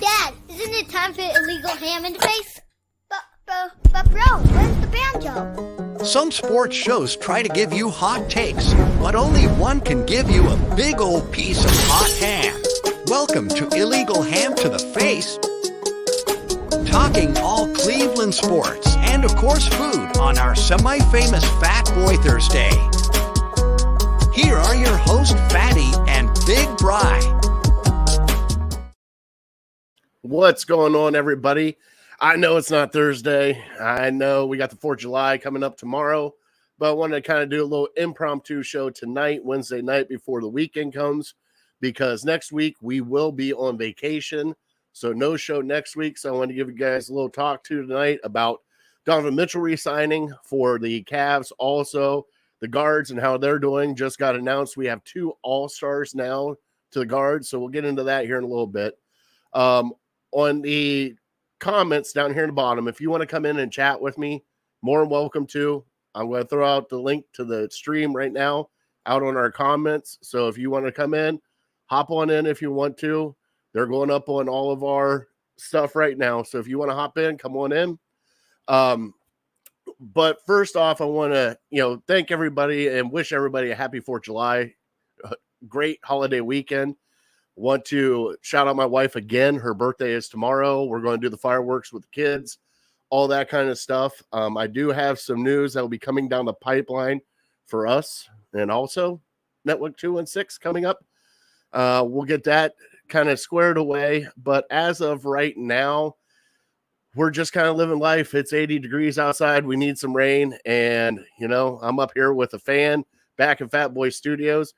Dad, isn't it time for illegal ham in the face? But bro, where's the banjo? Some sports shows try to give you hot takes, but only one can give you a big old piece of hot ham. Welcome to Illegal Ham to the Face, talking all Cleveland sports and, of course, food on our semi-famous Fat Boy Thursday. Here are your hosts, Fatty and Big Bry. What's going on, everybody? I know it's not Thursday. I know we got the 4th of July coming up tomorrow, but I wanted to kind of do a little impromptu show tonight, Wednesday night, before the weekend comes, because next week we will be on vacation, so no show next week. So I want to give you guys a little talk to tonight about Donovan Mitchell re-signing for the Cavs, also the guards and how they're doing. Just got announced we have 2 All-Stars now to the guards, so we'll get into that here in a little bit. On the comments down here in the bottom, if you want to come in and chat with me, more than welcome to. I'm going to throw out the link to the stream right now out on our comments. So if you want to come in, hop on in if you want to. They're going up on all of our stuff right now. So if you want to hop in, come on in. But first off, I want to, thank everybody and wish everybody a happy 4th of July. Great holiday weekend. Want to shout out my wife again. Her birthday is tomorrow. We're going to do the fireworks with the kids, all that kind of stuff. I do have some news that will be coming down the pipeline for us and also Network 216 coming up. We'll get that kind of squared away. But as of right now, we're just kind of living life. It's 80 degrees outside. We need some rain. And, I'm up here with a fan back in Fat Boy Studios,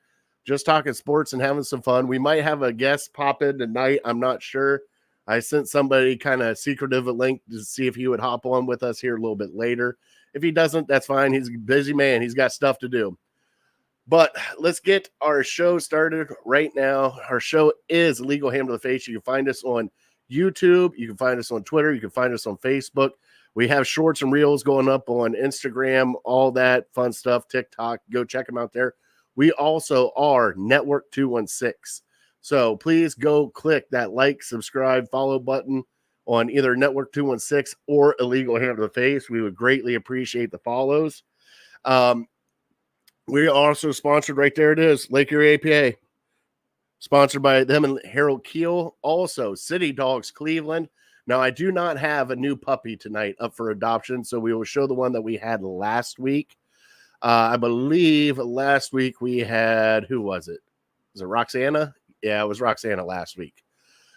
just talking sports and having some fun. We might have a guest pop in tonight. I'm not sure. I sent somebody kind of secretive a link to see if he would hop on with us here a little bit later. If he doesn't, that's fine. He's a busy man. He's got stuff to do. But let's get our show started right now. Our show is Illegal Ham to the Face. You can find us on YouTube. You can find us on Twitter. You can find us on Facebook. We have shorts and reels going up on Instagram, all that fun stuff, TikTok. Go check them out there. We also are Network 216. So please go click that like, subscribe, follow button on either Network 216 or Illegal Ham to the Face. We would greatly appreciate the follows. We are also sponsored right there. It is Lake Erie APA, sponsored by them and Harold Keel. Also, City Dogs Cleveland. Now, I do not have a new puppy tonight up for adoption, so we will show the one that we had last week. I believe last week we had, who was it? Was it Roxana? Yeah, it was Roxana last week.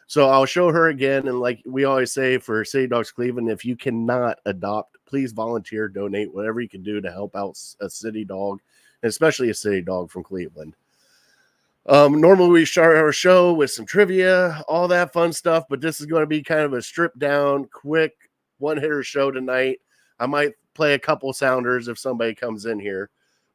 So I'll show her again. And like we always say for City Dogs Cleveland, if you cannot adopt, please volunteer, donate, whatever you can do to help out a city dog, and especially a city dog from Cleveland. Normally we start our show with some trivia, all that fun stuff, but this is going to be kind of a stripped down, quick one-hitter show tonight. I might play a couple sounders if somebody comes in here,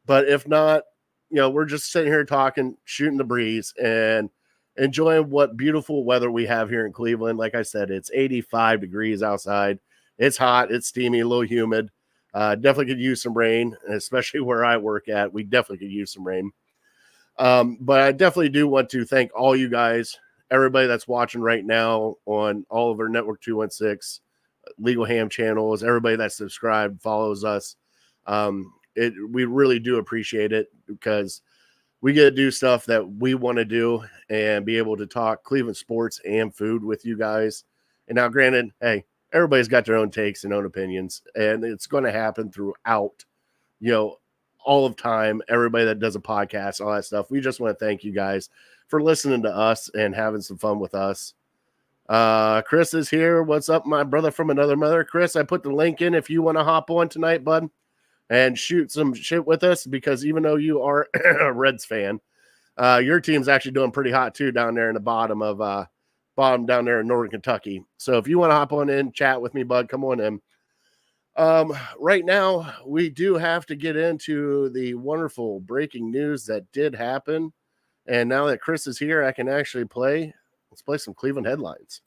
but if not, we're just sitting here talking, shooting the breeze, and enjoying what beautiful weather we have here in Cleveland. Like I said, it's 85 degrees outside. It's hot, it's steamy, a little humid. Definitely could use some rain, especially where I work at. We definitely could use some rain. But I definitely do want to thank all you guys, everybody that's watching right now on all of our Network 216 Legal Ham channels, everybody that subscribed, follows us. We really do appreciate it because we get to do stuff that we want to do and be able to talk Cleveland sports and food with you guys. And now, granted, hey, everybody's got their own takes and own opinions, and it's going to happen throughout, all of time, everybody that does a podcast, all that stuff. We just want to thank you guys for listening to us and having some fun with us. Chris is here. What's up, my brother from another mother? Chris, I put the link in if you want to hop on tonight, bud, and shoot some shit with us, because even though you are a Reds fan, your team's actually doing pretty hot too down there in the bottom down there in Northern Kentucky. So if you want to hop on in, chat with me, bud, come on in. Right now, we do have to get into the wonderful breaking news that did happen. And now that Chris is here, I can actually let's play some Cleveland headlines.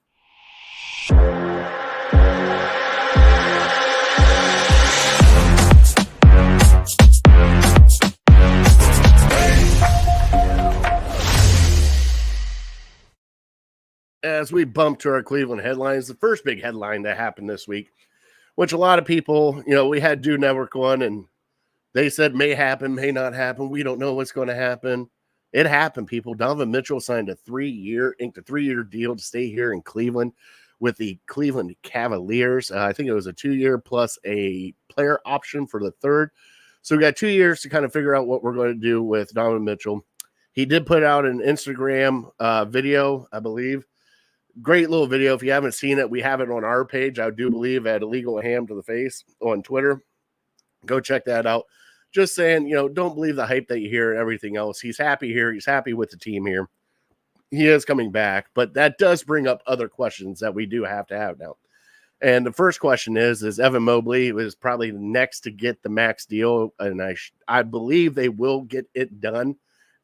as we bump to our Cleveland headlines, the first big headline that happened this week, which a lot of people, we had Do Network on, and they said may happen, may not happen. We don't know what's going to happen. It happened, people. Donovan Mitchell signed a 3-year deal to stay here in Cleveland with the Cleveland Cavaliers. I think it was a 2-year plus a player option for the third. So we got 2 years to kind of figure out what we're going to do with Donovan Mitchell. He did put out an Instagram video, I believe. Great little video. If you haven't seen it, we have it on our page, I do believe, at Illegal Ham to the Face on Twitter. Go check that out. Just saying, don't believe the hype that you hear and everything else. He's happy here. He's happy with the team here. He is coming back, but that does bring up other questions that we do have to have now. And the first question is Evan Mobley was probably next to get the max deal, and I believe they will get it done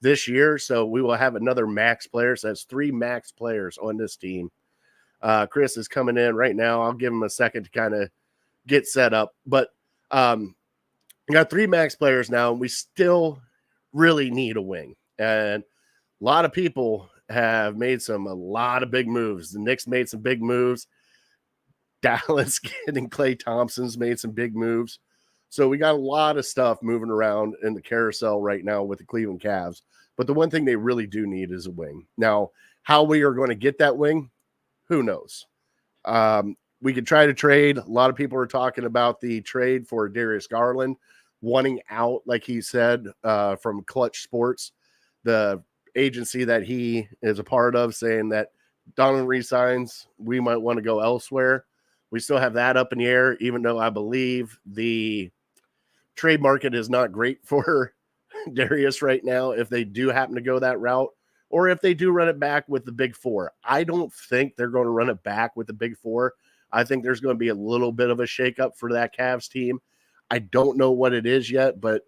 this year. So we will have another max player. So that's 3 max players on this team. Chris is coming in right now. I'll give him a second to kind of get set up, but we got 3 max players now, and we still really need a wing. And a lot of people have made a lot of big moves. The Knicks made some big moves. Dallas getting Klay Thompson's made some big moves. So we got a lot of stuff moving around in the carousel right now with the Cleveland Cavs. But the one thing they really do need is a wing. Now, how we are going to get that wing, who knows? We could try to trade. A lot of people are talking about the trade for Darius Garland, wanting out, like he said, from Clutch Sports, the agency that he is a part of, saying that Donovan resigns, we might want to go elsewhere. We still have that up in the air, even though I believe the trade market is not great for Darius right now if they do happen to go that route, or if they do run it back with the Big Four. I don't think they're going to run it back with the Big Four. I think there's going to be a little bit of a shakeup for that Cavs team. I don't know what it is yet, but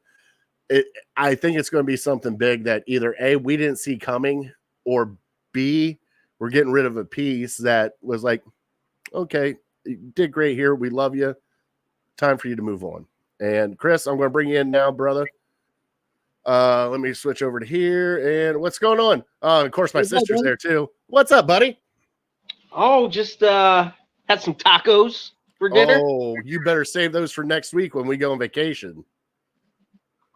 I think it's going to be something big that either A, we didn't see coming, or B, we're getting rid of a piece that was like, okay, you did great here. We love you. Time for you to move on. And Chris, I'm going to bring you in now, brother. Let me switch over to here. And what's going on? Of course, my sister's there too. What's up, buddy? Oh, just had some tacos for dinner. Oh, you better save those for next week when we go on vacation.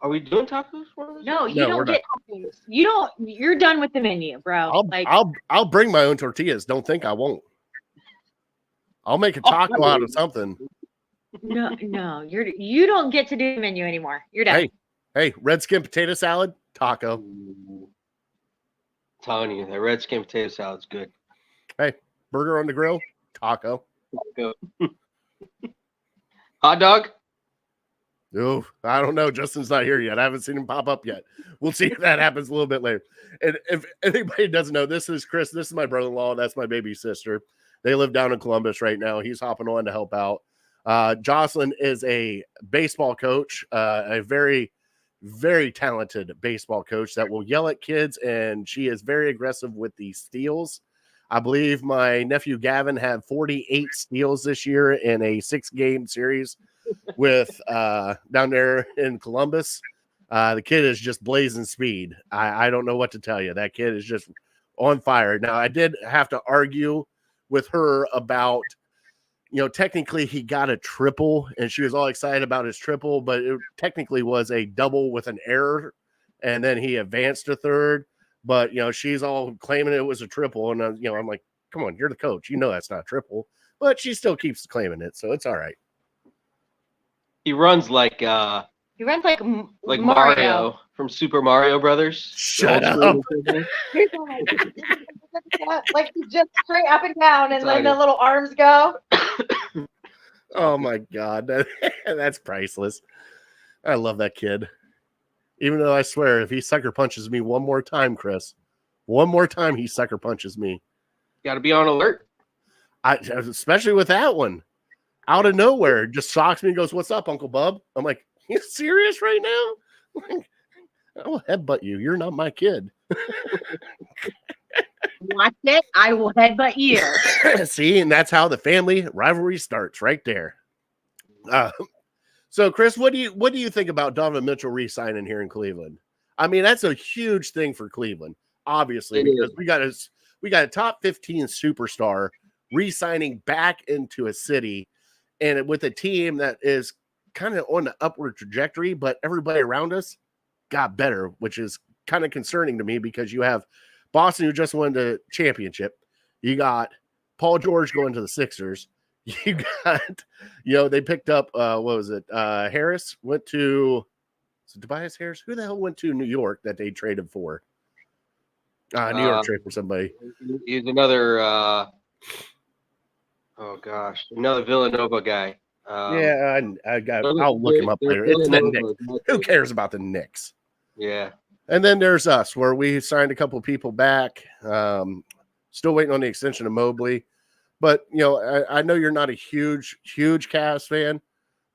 Are we doing tacos? No, you No, we're don't get tacos. You don't. You're done with the menu, bro. I'll bring my own tortillas. Don't think I won't. I'll make a taco out of something. No, you don't get to do the menu anymore. You're done. Hey, red skin potato salad, taco. Ooh. Telling you, that red skin potato salad's good. Hey, burger on the grill, taco. Taco. Hot dog? Oh, I don't know. Justin's not here yet. I haven't seen him pop up yet. We'll see if that happens a little bit later. And if anybody doesn't know, this is Chris. This is my brother-in-law. That's my baby sister. They live down in Columbus right now. He's hopping on to help out. Jocelyn is a baseball coach, a very, very talented baseball coach that will yell at kids, and she is very aggressive with the steals. I believe my nephew Gavin had 48 steals this year in a 6-game series with down there in Columbus. The kid is just blazing speed. I don't know what to tell you. That kid is just on fire. Now, I did have to argue with her about, technically he got a triple, and she was all excited about his triple, but it technically was a double with an error, and then he advanced to third. But, she's all claiming it was a triple, and, I'm like, come on, you're the coach. That's not triple. But she still keeps claiming it, so it's all right. He runs like He runs like Mario from Super Mario Brothers. Shut up. Like just straight up and down, and then the little arms go. Oh my God, that's priceless. I love that kid. Even though I swear, if he sucker punches me one more time, Chris, one more time he sucker punches me. Got to be on alert. Especially with that one, out of nowhere, just shocks me and goes, "What's up, Uncle Bub?" I'm like, "You serious right now?" I will headbutt you. You're not my kid. Watch it. I will headbutt you. See, and that's how the family rivalry starts, right there. So, Chris, what do you think about Donovan Mitchell re-signing here in Cleveland? I mean, that's a huge thing for Cleveland, obviously, because we got we got a top 15 superstar re-signing back into a city, and with a team that is kind of on the upward trajectory, but everybody around us got better, which is kind of concerning to me because you have Boston, who just won the championship. You got Paul George going to the Sixers. You got, they picked up, what was it? Harris went to, Tobias Harris? Who the hell went to New York that they traded for? New York trade for somebody. He's another, another Villanova guy. I'll look him up later. It's the Knicks. Who cares about the Knicks? Yeah. And then there's us, where we signed a couple people back. Still waiting on the extension of Mobley. But, I know you're not a huge Cavs fan,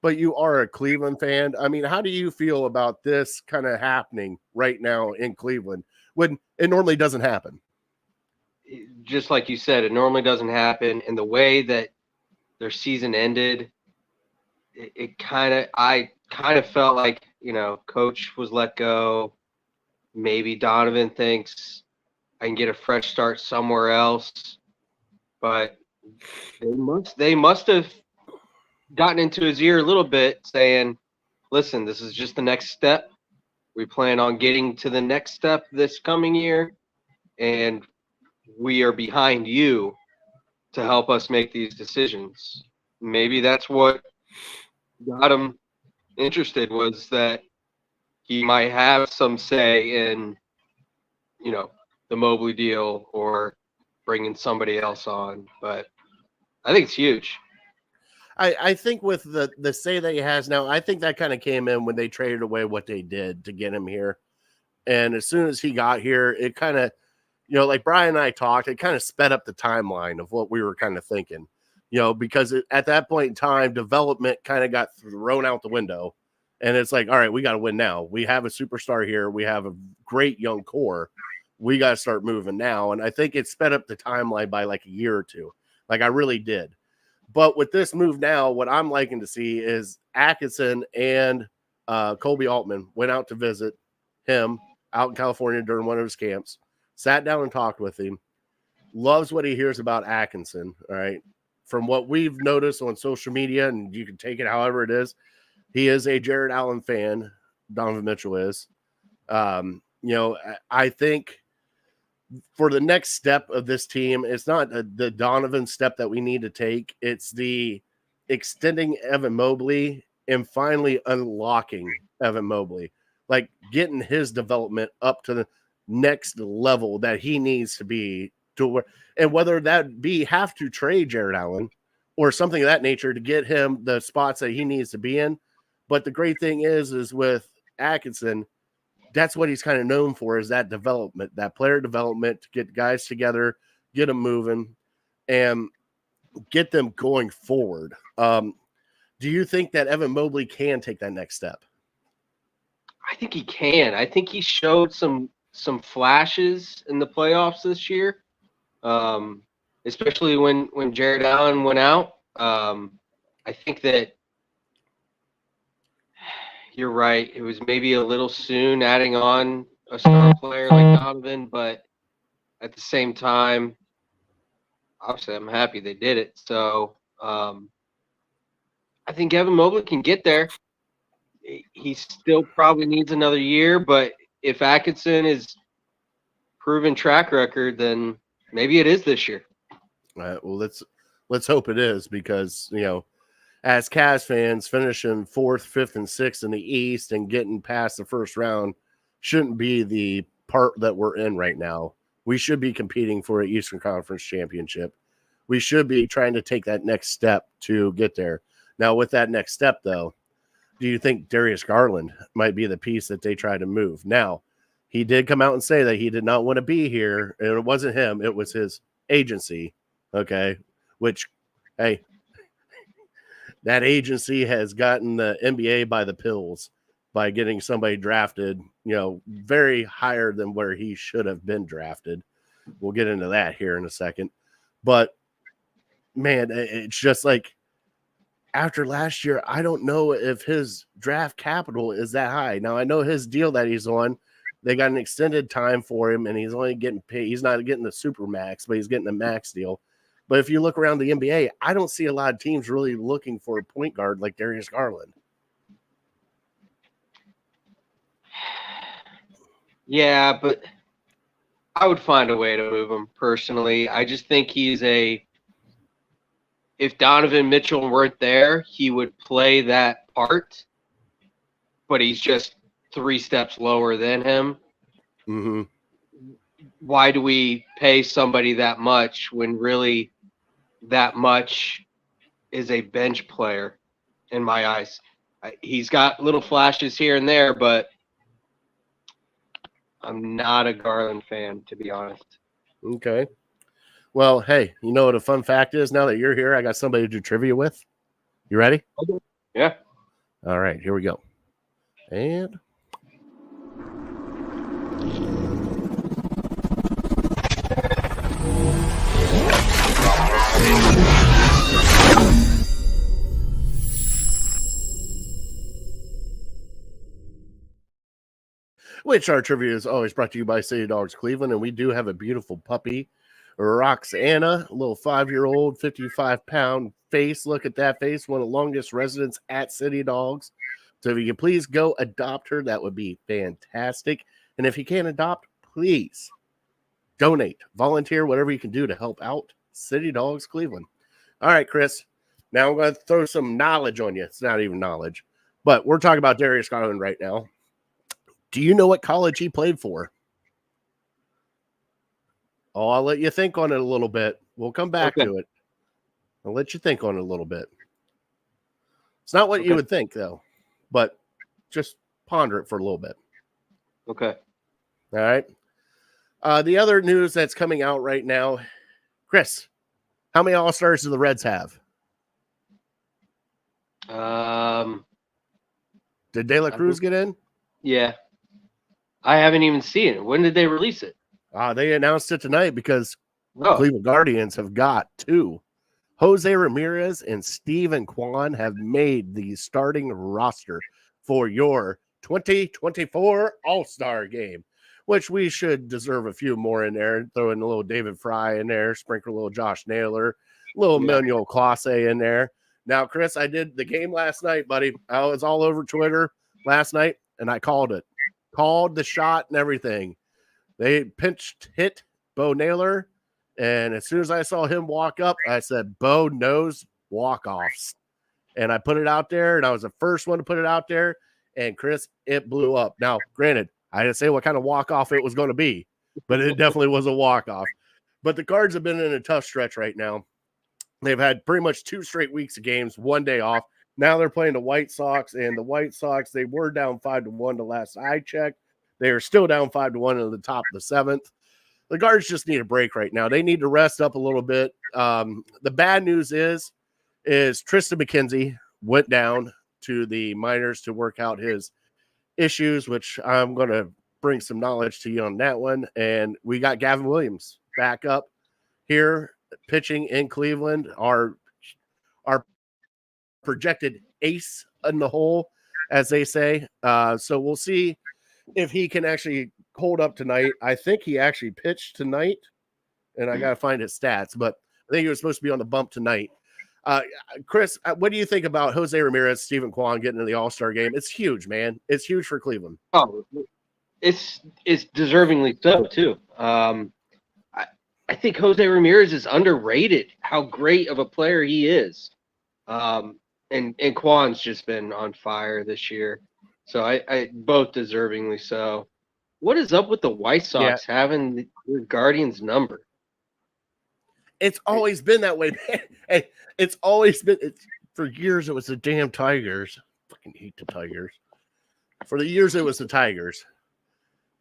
but you are a Cleveland fan. I mean, how do you feel about this kind of happening right now in Cleveland when it normally doesn't happen? Just like you said, it normally doesn't happen. And the way that their season ended, I kind of felt like, coach was let go. Maybe Donovan thinks I can get a fresh start somewhere else, but they must have gotten into his ear a little bit, saying, "Listen, this is just the next step. We plan on getting to the next step this coming year, and we are behind you to help us make these decisions." Maybe that's what got him interested, was that he might have some say in, the Mobley deal or bringing somebody else on. But I think it's huge. I think with the say that he has now, I think that kind of came in when they traded away what they did to get him here. And as soon as he got here, it kind of, like Brian and I talked, it kind of sped up the timeline of what we were kind of thinking, because at that point in time, development kind of got thrown out the window. And it's like, all right, we got to win now. We have a superstar here. We have a great young core. We got to start moving now. And I think it sped up the timeline by like a year or two. Like I really did. But with this move now, what I'm liking to see is Atkinson and Kobe Altman went out to visit him out in California during one of his camps, sat down and talked with him, loves what he hears about Atkinson. All right. From what we've noticed on social media, and you can take it however it is, he is a Jared Allen fan. Donovan Mitchell is. I think for the next step of this team, it's not the Donovan step that we need to take. It's the extending Evan Mobley and finally unlocking Evan Mobley, like getting his development up to the next level that he needs to be to where, and whether that be have to trade Jared Allen or something of that nature to get him the spots that he needs to be in. But the great thing is with Atkinson, that's what he's kind of known for, is that development, that player development, to get guys together, get them moving, and get them going forward. Do you think that Evan Mobley can take that next step? I think he can. I think he showed some flashes in the playoffs this year, especially when Jared Allen went out. I think that you're right. It was maybe a little soon adding on a star player like Donovan, but at the same time, obviously I'm happy they did it. So I think Evan Mobley can get there. He still probably needs another year, but if Atkinson is proven track record, then maybe it is this year. All right. Well, let's hope it is, because, as Cavs fans, finishing 4th, 5th, and 6th in the East and getting past the first round shouldn't be the part that we're in right now. We should be competing for an Eastern Conference championship. We should be trying to take that next step to get there. Now, with that next step, though, do you think Darius Garland might be the piece that they try to move? Now, he did come out and say that he did not want to be here, and it wasn't him. It was his agency, okay, which, hey, that agency has gotten the NBA by the pills by getting somebody drafted, very higher than where he should have been drafted. We'll get into that here in a second. But, man, it's just like after last year, I don't know if his draft capital is that high. Now, I know his deal that he's on They got an extended time for him, and he's only getting paid. He's not getting the super max, but he's getting the max deal. But if you look around the NBA, I don't see a lot of teams really looking for a point guard like Darius Garland. Yeah, but I would find a way to move him personally. I just think if Donovan Mitchell weren't there, he would play that part, but he's just 3 steps lower than him. Mm-hmm. Why do we pay somebody that much when really that much is a bench player in my eyes? He's got little flashes here and there, but I'm not a Garland fan, to be honest. Okay. Well, hey, you know what a fun fact is? Now that you're here, I got somebody to do trivia with. You ready? Yeah. All right, here we go. And which our trivia is always brought to you by City Dogs Cleveland, and we do have a beautiful puppy, Roxana, a little 5-year-old, 55-pound face. Look at that face, one of the longest residents at City Dogs. So if you can please go adopt her, that would be fantastic. And if you can't adopt, please donate, volunteer, whatever you can do to help out City Dogs Cleveland. All right, Chris. Now I'm going to throw some knowledge on you. It's not even knowledge, but we're talking about Darius Garland right now. Do you know what college he played for? Oh, I'll let you think on it a little bit. We'll come back to it. I'll let you think on it a little bit. It's not what you would think, though, but just ponder it for a little bit. Okay. All right. The other news that's coming out right now, Chris, how many All-Stars do the Reds have? Did De La Cruz get in? Yeah. I haven't even seen it. When did they release it? They announced it tonight because Oh. Cleveland Guardians have got 2. Jose Ramirez and Steven Kwan have made the starting roster for your 2024 All-Star game, which we should deserve a few more in there. Throw in a little David Fry in there, sprinkle a little Josh Naylor, a little Manuel Clase in there. Now, Chris, I did the game last night, buddy. I was all over Twitter last night, and I called it. Called the shot and everything. They pinch hit Bo Naylor, and as soon as I saw him walk up, I said, Bo knows walk-offs. And I put it out there, and I was the first one to put it out there, and Chris, it blew up. Now, granted, I didn't say what kind of walk-off it was going to be, but it definitely was a walk-off. But the Cards have been in a tough stretch right now. They've had pretty much 2 straight weeks of games, 1 day off. Now they're playing the White Sox, and the White Sox, they were down 5-1 the last I checked. They are still down 5-1 in the top of the 7th. The Guards just need a break right now. They need to rest up a little bit. The bad news is Tristan McKenzie went down to the minors to work out his issues, which I'm going to bring some knowledge to you on that one. And we got Gavin Williams back up here pitching in Cleveland, our projected ace in the hole, as they say. So we'll see if he can actually hold up tonight. I think he actually pitched tonight, and I got to find his stats, but I think he was supposed to be on the bump tonight. Chris, what do you think about Jose Ramirez, Steven Kwan getting into the All-Star game? It's huge, man. It's huge for Cleveland. Oh, it's deservingly so, too. I think Jose Ramirez is underrated, how great of a player he is. And Kwan's just been on fire this year. So I both deservingly so. What is up with the White Sox having the Guardians number? It's always been that way, man. Hey, it's always been for years. It was the damn Tigers. Fucking hate the Tigers. For the years, it was the Tigers.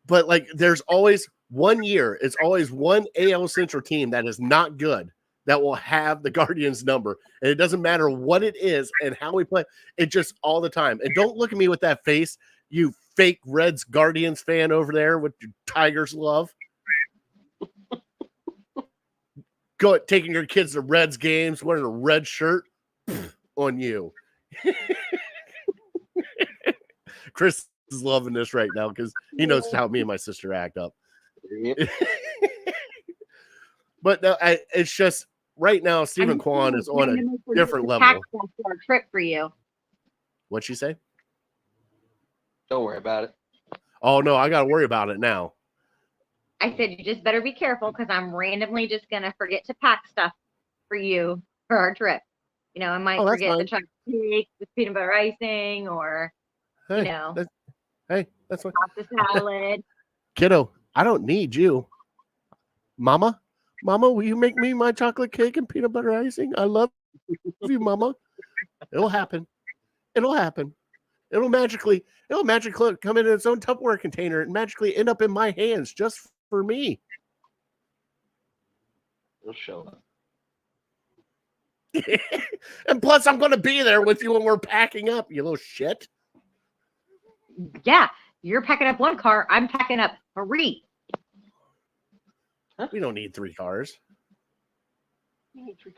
But like, there's always 1 year. It's always one AL Central team that is not good that will have the Guardians number. And it doesn't matter what it is and how we play. It just all the time. And don't look at me with that face, you fake Reds Guardians fan over there with your Tigers love. Go taking your kids to Reds games, wearing a red shirt on you. Chris is loving this right now because he knows how me and my sister act up. But no, it's just right now, Stephen Kwan is on a different level. For a trip for you. What'd she say? Don't worry about it. Oh, no, I got to worry about it now. I said, you just better be careful because I'm randomly just going to forget to pack stuff for you for our trip. You know, I might forget the chocolate cake with peanut butter icing or, Hey, that's what. pasta salad. Kiddo, I don't need you. Mama, will you make me my chocolate cake and peanut butter icing? I love you, Mama. It'll happen. It'll magically come in its own Tupperware container and magically end up in my hands just for me. It'll show up. And plus, I'm going to be there with you when we're packing up, you little shit. Yeah, you're packing up one car. I'm packing up 3. We don't need 3 cars.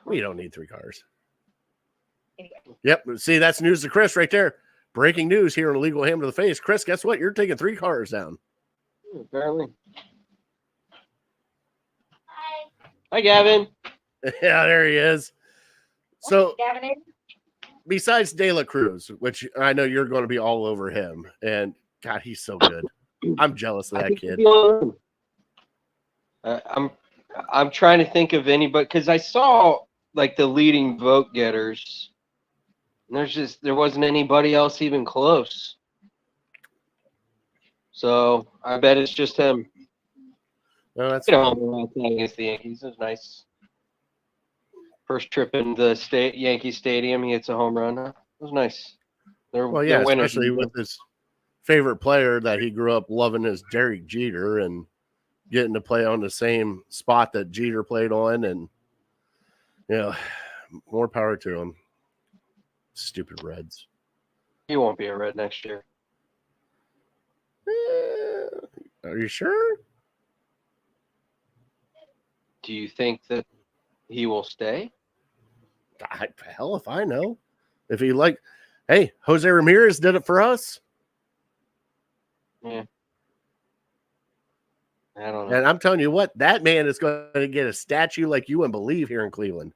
We don't need 3 cars. Anyway. Yep. See, that's news to Chris right there. Breaking news here on Illegal Ham to the Face. Chris, guess what? You're taking 3 cars down. Apparently. Hi, Gavin. Yeah, there he is. So, Gavin, besides De La Cruz, which I know you're going to be all over him, and God, he's so good. I'm jealous of that kid. I'm trying to think of anybody because I saw like the leading vote getters. And there wasn't anybody else even close. So I bet it's just him. No, that's against the Yankees. It was nice. First trip in the Yankee Stadium, he hits a home run. It was nice. They're winners. Especially with his favorite player that he grew up loving is Derek Jeter, and getting to play on the same spot that Jeter played on, and more power to him. Stupid Reds. He won't be a Red next year. Are you sure? Do you think that he will stay? Hell if I know. If he hey, Jose Ramirez did it for us. Yeah. I don't know. And I'm telling you what, that man is going to get a statue like you wouldn't believe here in Cleveland.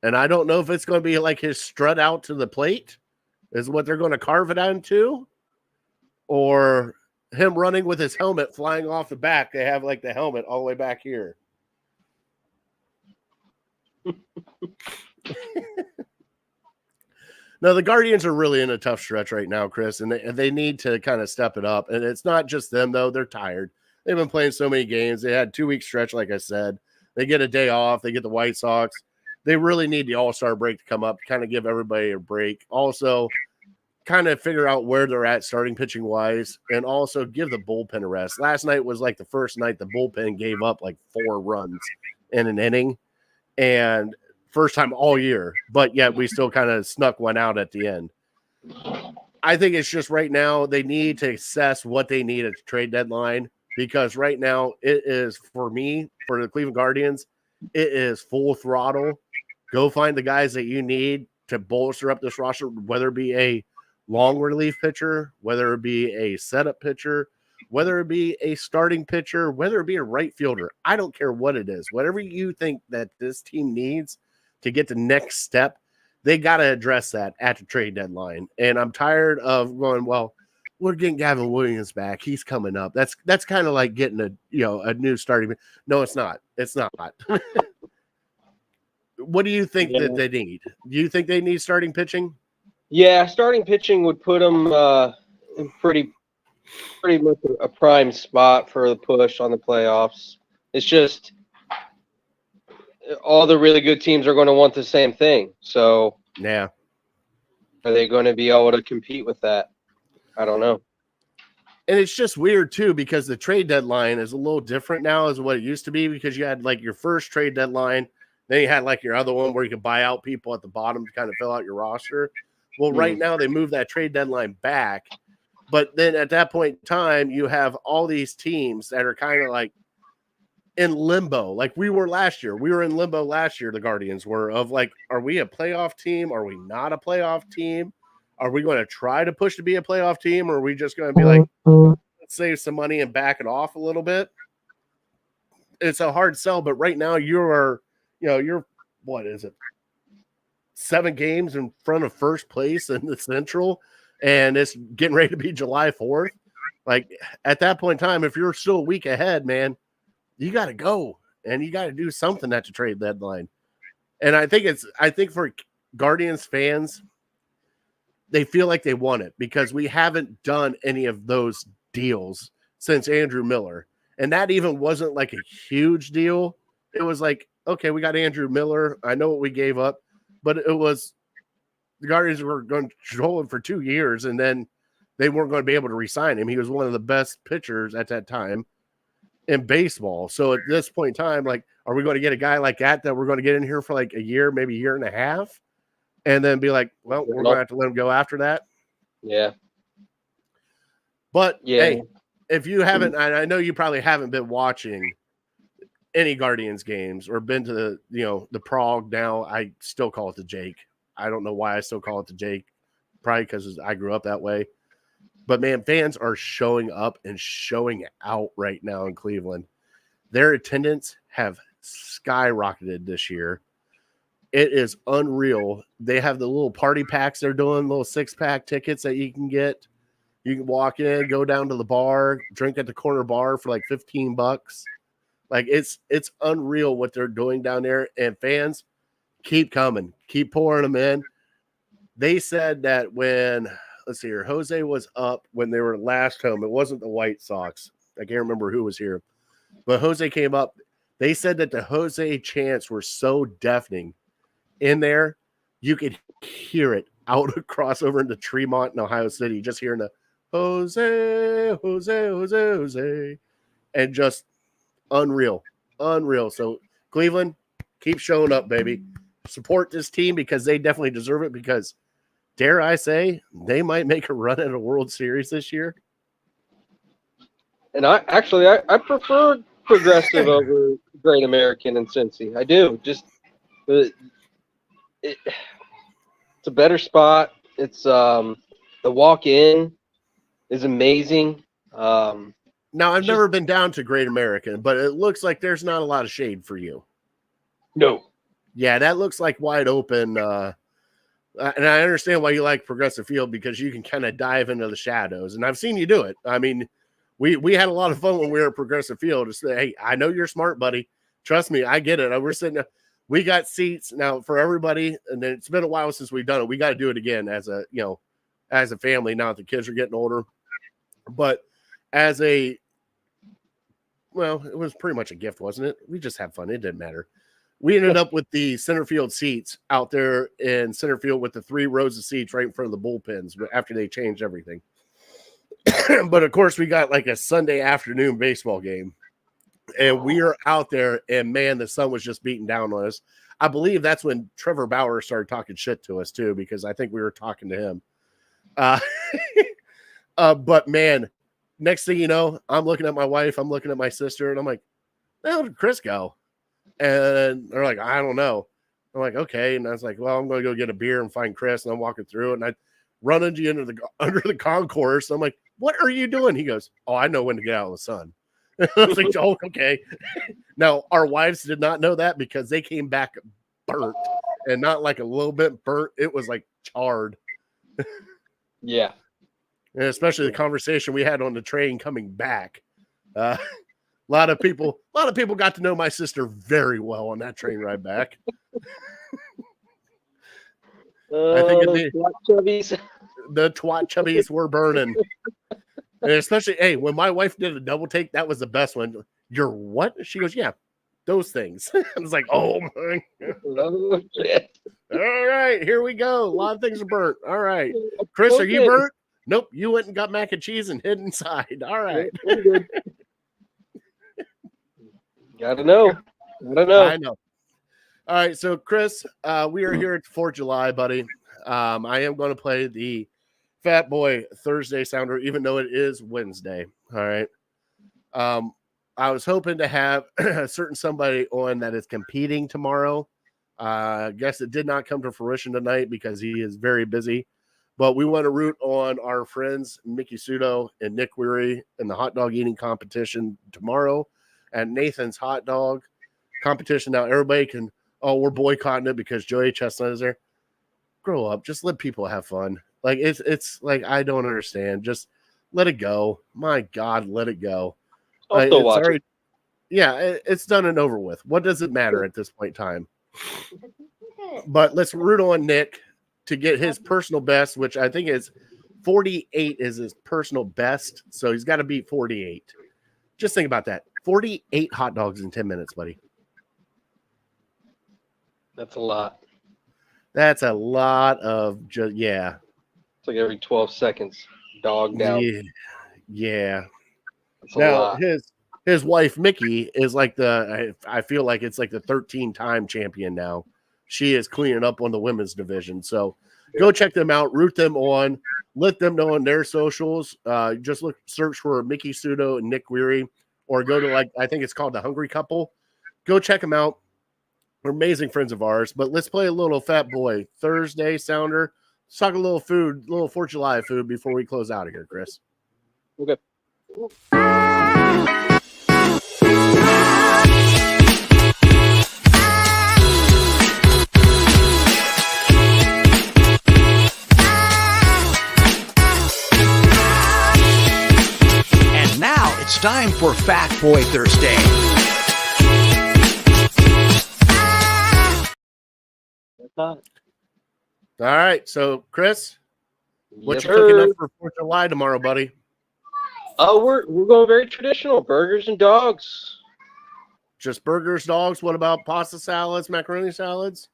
And I don't know if it's going to be like his strut out to the plate is what they're going to carve it onto, or him running with his helmet flying off the back. They have like the helmet all the way back here. No, the Guardians are really in a tough stretch right now, Chris, and they need to kind of step it up. And it's not just them, though. They're tired. They've been playing so many games. They had 2-week stretch, like I said. They get a day off. They get the White Sox. They really need the All-Star break to come up, kind of give everybody a break. Also, kind of figure out where they're at starting pitching-wise, and also give the bullpen a rest. Last night was like the first night the bullpen gave up like 4 runs in an inning, and first time all year, but yet we still kind of snuck one out at the end. I think it's just right now they need to assess what they need at the trade deadline, because right now it is, for me, for the Cleveland Guardians, it is full throttle. Go find the guys that you need to bolster up this roster, whether it be a long relief pitcher, whether it be a setup pitcher, whether it be a starting pitcher, whether it be a right fielder. I don't care what it is. Whatever you think that this team needs to get the next step, they got to address that at the trade deadline. And I'm tired of going, well, we're getting Gavin Williams back. He's coming up. That's kind of like getting a new starting. No, it's not. It's not. What do you think that they need? Do you think they need starting pitching? Yeah, starting pitching would put them in pretty much a prime spot for the push on the playoffs. It's just all the really good teams are going to want the same thing. So, yeah, are they going to be able to compete with that? I don't know. And it's just weird too, because the trade deadline is a little different now as what it used to be, because you had like your first trade deadline, then you had like your other one where you could buy out people at the bottom to kind of fill out your roster. Well, right now they moved that trade deadline back, but then at that point in time, you have all these teams that are kind of like in limbo like we were last year. We were in limbo last year. The Guardians were of like, are we a playoff team? Are we not a playoff team? Are we going to try to push to be a playoff team? Or are we just going to be like, let's save some money and back it off a little bit? It's a hard sell, but right now you're what is it? 7 games in front of first place in the Central, and it's getting ready to be July 4th. Like at that point in time, if you're still a week ahead, man, you got to go and you got to do something at the trade deadline. And I think for Guardians fans, they feel like they won it because we haven't done any of those deals since Andrew Miller. And that even wasn't like a huge deal. It was like, okay, we got Andrew Miller. I know what we gave up, but it was the Guardians were going to control him for 2 years, and then they weren't going to be able to re-sign him. He was one of the best pitchers at that time in baseball. So at this point in time, like, are we going to get a guy like that we're going to get in here for like a year, maybe a year and a half, and then be like, well, we're going to have to let him go after that? Yeah. But, yeah. hey, if you haven't, I know you probably haven't been watching any Guardians games or been to the Prague. Now I still call it the Jake. I don't know why I still call it the Jake. Probably because I grew up that way. But man, fans are showing up and showing out right now in Cleveland. Their attendance have skyrocketed this year. It is unreal. They have the little party packs they're doing, little 6-pack tickets that you can get. You can walk in, go down to the bar, drink at the corner bar for like $15. Like it's unreal what they're doing down there. And fans keep coming, keep pouring them in. They said that when, let's see here, Jose was up when they were last home. It wasn't the White Sox. I can't remember who was here, but Jose came up. They said that the Jose chants were so deafening in there, you could hear it out across over into Tremont and Ohio City, just hearing the Jose, Jose, Jose, Jose, and just unreal. So Cleveland, keep showing up, baby. Support this team because they definitely deserve it, because dare I say, they might make a run at a World Series this year. And I prefer Progressive over Great American and Cincy. I do. Just it's a better spot. It's the walk-in is amazing. Now, I've never been down to Great American, but it looks like there's not a lot of shade for you. No. Yeah, that looks like wide open. And I understand why you like Progressive Field, because you can kind of dive into the shadows. And I've seen you do it. I mean, we had a lot of fun when we were at Progressive Field to say, hey, I know you're smart, buddy. Trust me, I get it. We're sitting – we got seats now for everybody, and then it's been a while since we've done it. We got to do it again as a family now that the kids are getting older. But it was pretty much a gift, wasn't it? We just had fun. It didn't matter. We ended up with the center field seats out there in center field with the 3 rows of seats right in front of the bullpens after they changed everything. But, of course, we got like a Sunday afternoon baseball game. And we are out there, and, man, the sun was just beating down on us. I believe that's when Trevor Bauer started talking shit to us, too, because I think we were talking to him. But, man, next thing you know, I'm looking at my wife, I'm looking at my sister, and I'm like, how did Chris go? And they're like, I don't know. I'm like, okay. And I was like, well, I'm going to go get a beer and find Chris. And I'm walking through it, and I run into you under the concourse. I'm like, what are you doing? He goes, oh, I know when to get out of the sun. I was like, oh, okay. Now, our wives did not know that because they came back burnt, and not like a little bit burnt. It was like charred. Yeah. And especially the conversation we had on the train coming back. A lot of people got to know my sister very well on that train ride back. I think the twat chubbies were burning. And especially, hey, when my wife did a double take, that was the best one. You're what? She goes, yeah, those things. I was like, oh my God. All right, here we go. A lot of things are burnt. All right. Chris, are you burnt? Nope. You went and got mac and cheese and hid inside. All right. Gotta know. I know. All right. So, Chris, we are here at the 4th of July, buddy. I am going to play the Fat Boy Thursday sounder, even though it is Wednesday. All right. I was hoping to have a certain somebody on that is competing tomorrow. I guess it did not come to fruition tonight because he is very busy. But we want to root on our friends Mickey Sudo and Nick Weary in the hot dog eating competition tomorrow at Nathan's Hot Dog competition. Now everybody can, we're boycotting it because Joey Chestnut is there. Grow up. Just let people have fun. Like it's like I don't understand. Just let it go. My God, let it go. I'll still watch it. Yeah, it's done and over with. What does it matter at this point in time? But let's root on Nick to get his personal best, which I think is 48 is his personal best. So he's got to beat 48. Just think about that. 48 hot dogs in 10 minutes, buddy. That's a lot. That's a lot of yeah. It's like every 12 seconds, dog down. Yeah. That's a Now lot. his wife Mickey is like I feel like it's like the 13-time champion now. She is cleaning up on the women's division. So go check them out, root them on, let them know on their socials. Just search for Mickey Sudo and Nick Weary, or go to I think it's called the Hungry Couple. Go check them out. They're amazing friends of ours. But let's play a little Fat Boy Thursday sounder. Let's talk a little food, a little 4th of July food before we close out of here, Chris. Okay. And now it's time for Fat Boy Thursday. All right, so Chris, what Yes, you cooking sir. up for 4th of July tomorrow, buddy? Oh, we're going very traditional. Burgers and dogs. Just burgers, dogs. What about pasta salads, macaroni salads?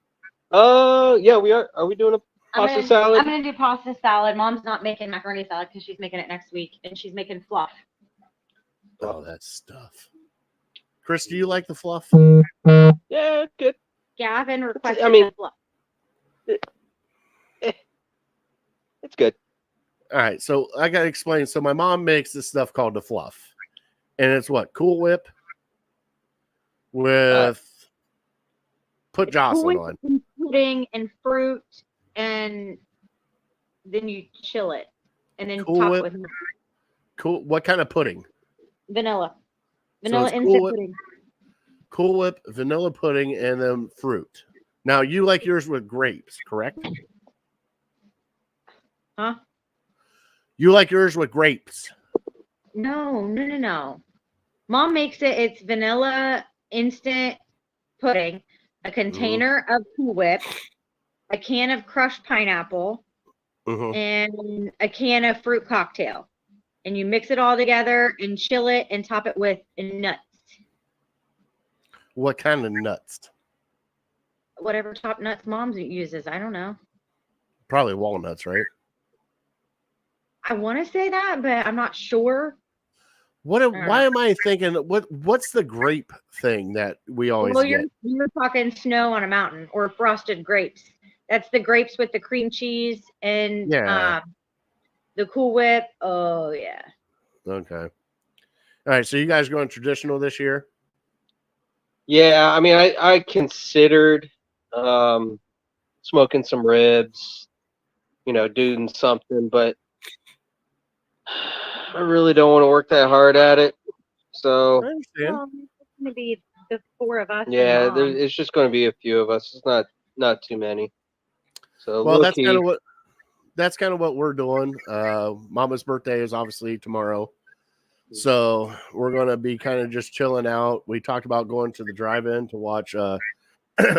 Yeah, we are. Are we doing a pasta salad? I'm gonna do pasta salad. Mom's not making macaroni salad because she's making it next week, and she's making fluff. Oh, that stuff. Chris, do you like the fluff? Yeah, good. Gavin requested I mean- the fluff. It's good. All right, so I got to explain. So my mom makes this stuff called the fluff, and it's what? Cool Whip with put Jocelyn on. And pudding and fruit, and then you chill it, and then Cool top Whip? it with Cool. What kind of pudding? vanilla. So Vanilla it's instant Cool Whip, pudding. Cool Whip, vanilla pudding, and then fruit. Now you like yours with grapes, correct? Huh? You like yours with grapes. No. Mom makes it. It's vanilla instant pudding, a container of Cool Whip, a can of crushed pineapple, Mhm. and a can of fruit cocktail. And you mix it all together and chill it and top it with nuts. What kind of nuts? Whatever top nuts Mom's uses. I don't know. Probably walnuts, right? I want to say that, but I'm not sure. Why am I thinking what's the grape thing that we always Well, get? you're talking snow on a mountain or frosted grapes. That's the grapes with the cream cheese and Yeah. the Cool Whip. Oh yeah. Okay. All right, so you guys going traditional this year? Yeah, I mean, I considered smoking some ribs, doing something, but I really don't want to work that hard at it. So I understand. It's going to be the 4 of us. and yeah, Mom. it's just going to be a few of us. It's not too many. So Well, that's low-key. kind of what we're doing. Mama's birthday is obviously tomorrow. So we're gonna be kind of just chilling out. We talked about going to the drive-in to watch a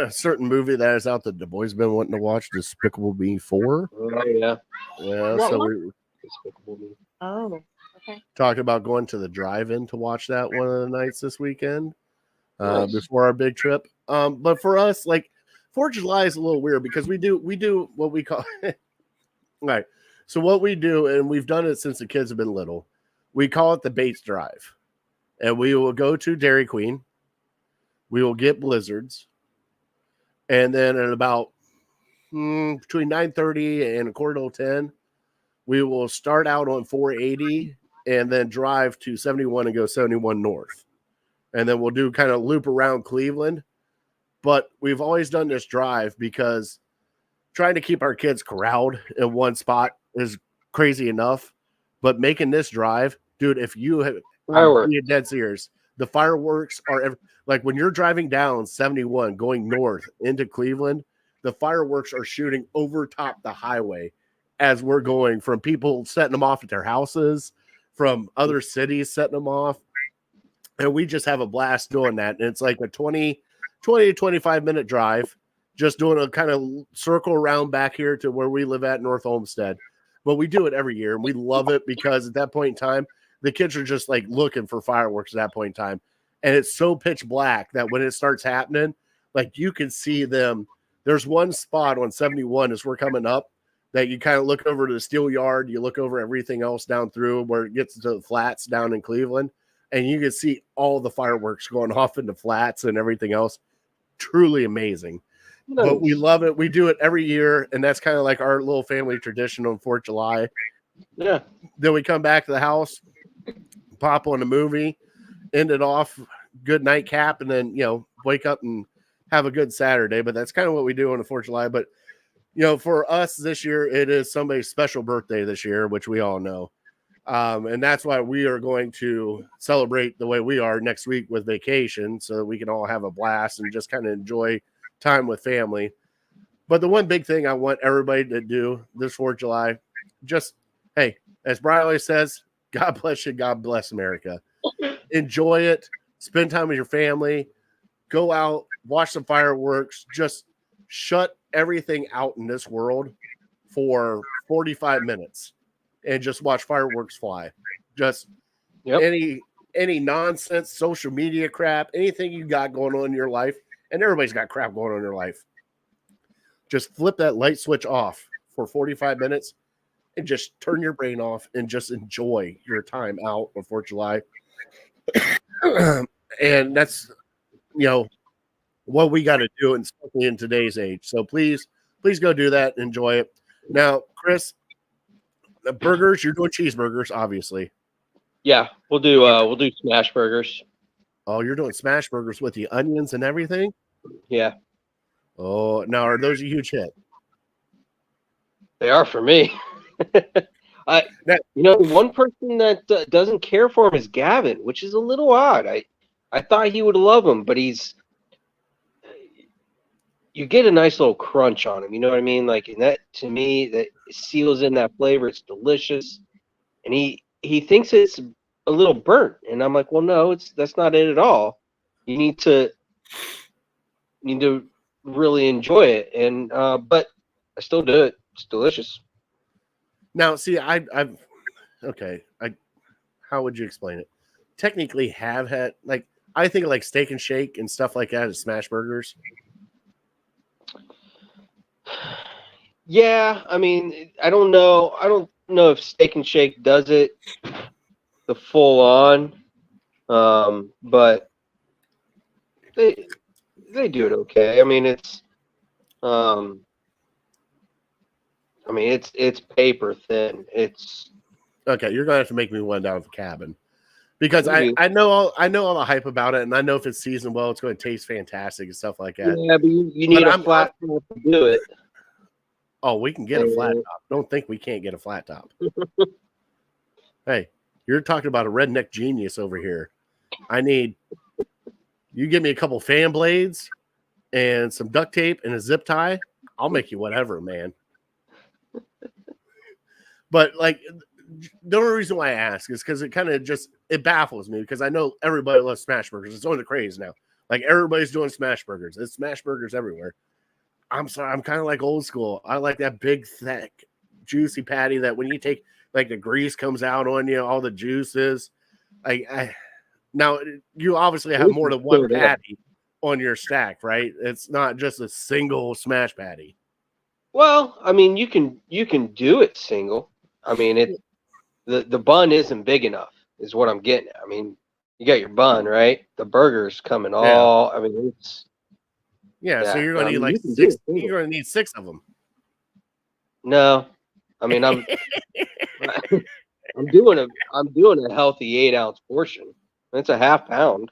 certain movie that is out that the boys been wanting to watch, Despicable Me 4. Oh yeah. Yeah, What so one? we Despicable Me. Oh, okay. talked about going to the drive-in to watch that one of the nights this weekend Nice. before our big trip. But for us, like 4th of July is a little weird because we do what we call right. So what we do, and we've done it since the kids have been little, we call it the Bates Drive. And we will go to Dairy Queen. We will get blizzards. And then at about between 9:30 and 9:45, we will start out on 480 and then drive to 71 and go 71 north. and then we'll do kind of loop around Cleveland. But we've always done this drive because trying to keep our kids corralled in one spot is crazy enough. But making this drive, dude, if you have dead serious, the fireworks are like when you're driving down 71 going north into Cleveland, the fireworks are shooting over top the highway as we're going, from people setting them off at their houses, from other cities setting them off. And we just have a blast doing that. And it's like a 20 to 25 minute drive, just doing a kind of circle around back here to where we live at North Olmsted. But we do it every year, and we love it because at that point in time, the kids are just like looking for fireworks at that point in time. And it's so pitch black that when it starts happening, like you can see them. There's one spot on 71 as we're coming up that you kind of look over to the steel yard. You look over everything else down through where it gets to the flats down in Cleveland, and you can see all the fireworks going off in the flats and everything else. Truly amazing. Nice. But we love it. We do it every year, and that's kind of like our little family tradition on 4th of July. Yeah. Then we come back to the house, pop on a movie, end it off, good nightcap, and then, wake up and have a good Saturday. But that's kind of what we do on the 4th of July. But, for us this year, it is somebody's special birthday this year, which we all know. And that's why we are going to celebrate the way we are next week with vacation, so that we can all have a blast and just kind of enjoy time with family. But the one big thing I want everybody to do this 4th of July, just, hey, as Brian always says, God bless you, God bless America. Enjoy it, spend time with your family, go out, watch some fireworks, just shut everything out in this world for 45 minutes and just watch fireworks fly. Just any nonsense, social media crap, anything you got going on in your life. And everybody's got crap going on in their life. Just flip that light switch off for 45 minutes and just turn your brain off and just enjoy your time out on 4th of July. And that's, what we got to do, and especially in today's age. So please go do that. Enjoy it. Now, Chris, the burgers, you're doing cheeseburgers, obviously. Yeah, we'll do smash burgers. Oh, you're doing smash burgers with the onions and everything? Yeah. Oh, now are those a huge hit? They are for me. One person that doesn't care for him is Gavin, which is a little odd. I thought he would love him, but you get a nice little crunch on him. You know what I mean? Like, and that, to me, that seals in that flavor. It's delicious. And he thinks it's a little burnt, and I'm like, well, no, that's not it at all. You need to really enjoy it, and but I still do it. It's delicious. Now, see, how would you explain it? Technically, have had, like, I think of like Steak and Shake and stuff like that as smash burgers. Yeah, I mean, I don't know if Steak and Shake does it the full on, but they do it okay. I mean, it's paper thin. It's okay. You're gonna have to make me one down at the cabin, because I know all the hype about it, and I know if it's seasoned well, it's going to taste fantastic and stuff like that. Yeah, but you need a flat top to do it. Oh, we can get a flat top. Don't think we can't get a flat top. Hey, you're talking about a redneck genius over here. You give me a couple fan blades and some duct tape and a zip tie. I'll make you whatever, man. But like, the only reason why I ask is because it baffles me, because I know everybody loves smash burgers. It's only the craze now. Like, everybody's doing smash burgers. It's smash burgers everywhere. I'm sorry, I'm kind of like old school. I like that big, thick, juicy patty that when you take, like, the grease comes out on you, all the juices. Now, you obviously have more than one patty on your stack, right? It's not just a single smash patty. Well, I mean, you can do it single. I mean, the bun isn't big enough, is what I'm getting at. I mean, you got your bun, right? The burger's coming all. I mean, it's. Yeah, so you're going to need like 6. You're going to need 6 of them. No, I mean, I'm doing a healthy 8-ounce portion. It's a half pound.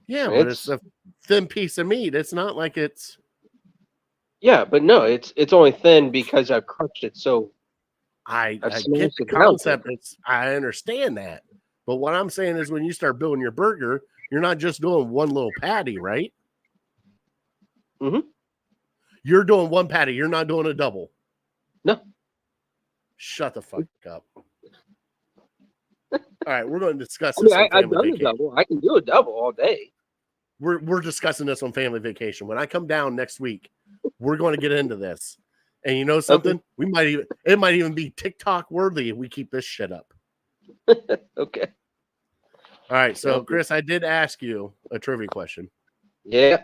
Yeah, but it's a thin piece of meat. It's not like it's. Yeah, but no, it's only thin because I've crushed it. So I get smashed the it down to concept. I understand that, but what I'm saying is, when you start building your burger, you're not just doing one little patty, right? Mm-hmm. You're doing one patty. You're not doing a double. No. Shut the fuck up. All right, we're going to discuss I this mean, on I've family done a vacation. double. I can do a double all day. We're discussing this on family vacation. When I come down next week, we're going to get into this. And you know something? Okay. It might even be TikTok worthy if we keep this shit up. Okay. All right, so Chris, I did ask you a trivia question. Yeah.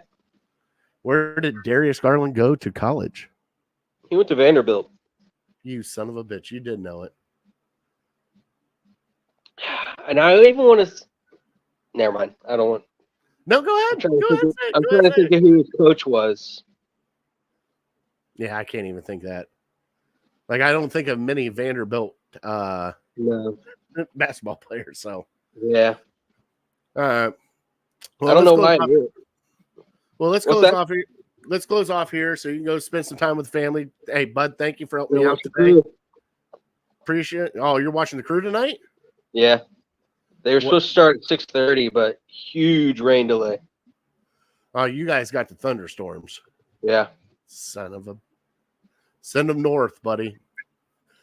Where did Darius Garland go to college? He went to Vanderbilt. You son of a bitch. You did know it. And I even want to. Never mind. I don't want. No, go ahead. I'm trying to think of who his coach was. Yeah, I can't even think that. Like, I don't think of many Vanderbilt No. basketball players. So, Yeah. well, I don't know why I knew it. Well, let's close off here. Let's close off here so you can go spend some time with the family. Hey, Bud, thank you for helping me out today. Appreciate it. Oh, you're watching the Crew tonight? Yeah. They were supposed to start at 6:30, but huge rain delay. Oh, you guys got the thunderstorms. Yeah. Son of a. Send them north, buddy.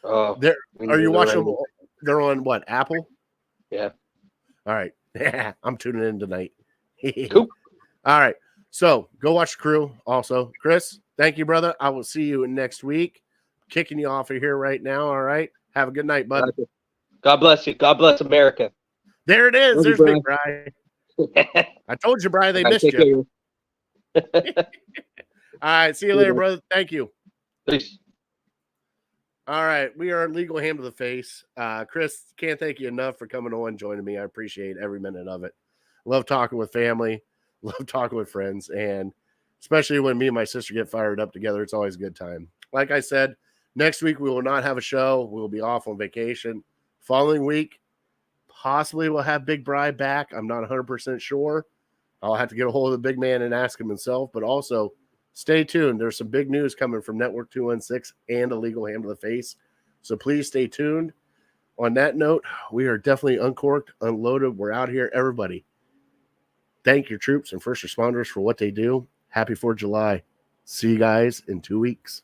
Oh. Are you watching them? They're on what? Apple? Yeah. All right. I'm tuning in tonight. Cool. All right. So go watch the Crew also. Chris, thank you, brother. I will see you next week. Kicking you off of here right now. All right. Have a good night, bud. God bless you. God bless America. There it is. Love There's you, Big Bri. I told you, Bri, they missed Take you. care. All right. See you later, brother. Thank you. Peace. All right. We are Legal Ham to the Face. Chris, can't thank you enough for coming on and joining me. I appreciate every minute of it. Love talking with family. Love talking with friends. And especially when me and my sister get fired up together, it's always a good time. Like I said, next week we will not have a show. We'll be off on vacation. Following week, possibly we'll have Big Bri back. I'm not 100% sure. I'll have to get a hold of the big man and ask him himself. But also, stay tuned. There's some big news coming from Network 216 and Illegal Ham to the Face. So please stay tuned. On that note, we are definitely uncorked, unloaded. We're out here. Everybody, thank your troops and first responders for what they do. Happy 4th of July. See you guys in 2 weeks.